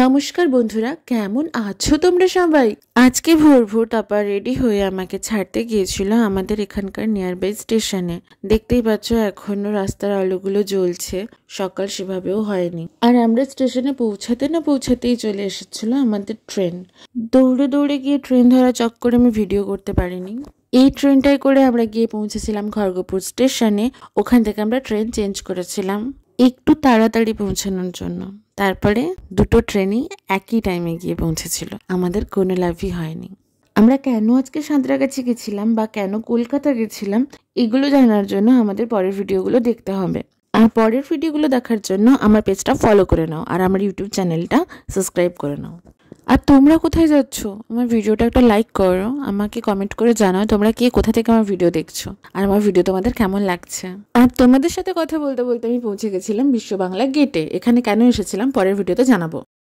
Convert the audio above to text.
নমস্কার বন্ধুরা, কেমন আছো তোমরা সবাই? আজকে ভোর ভোর তারপর রেডি হয়ে আমাকে ছাড়তে গিয়েছিল আমাদের এখানকার নিয়ার বাই স্টেশনে। দেখতেই পাচ্ছ এখনো রাস্তার আলোগুলো জ্বলছে, সকাল সেভাবেও হয়নি। আর আমরা স্টেশনে পৌঁছাতে না পৌঁছাতেই চলে এসেছিল আমাদের ট্রেন। দৌড়ে দৌড়ে গিয়ে ট্রেন ধরা চক্করে আমি ভিডিও করতে পারিনি। এই ট্রেনটাই করে আমরা গিয়ে পৌঁছেছিলাম খড়গপুর স্টেশনে। ওখান থেকে আমরা ট্রেন চেঞ্জ করেছিলাম একটু তাড়াতাড়ি পৌঁছানোর জন্য। তারপরে দুটো ট্রেনই একই টাইমে গিয়ে পৌঁছেছিল, আমাদের কোনো লাভই হয়নি। আমরা কেন আজকে সাঁতরাগাছি গেছিলাম বা কেন কলকাতা গেছিলাম এগুলো জানার জন্য আমাদের পরের ভিডিওগুলো দেখতে হবে। আর পরের ভিডিওগুলো দেখার জন্য আমার পেজটা ফলো করে নাও আর আমার ইউটিউব চ্যানেলটা সাবস্ক্রাইব করে নাও। আর তোমরা কোথায় যাচ্ছ? আমার ভিডিওটা একটা লাইক করো, আমাকে কমেন্ট করে জানাও তোমরা কে কোথা থেকে আমার ভিডিও দেখছো আর আমার ভিডিও তোমাদের কেমন লাগছে। আর তোমাদের সাথে কথা বলতে বলতে আমি পৌঁছে গেছিলাম বিশ্ব বাংলা গেটে। এখানে কেন এসেছিলাম পরের ভিডিওতে জানাবো।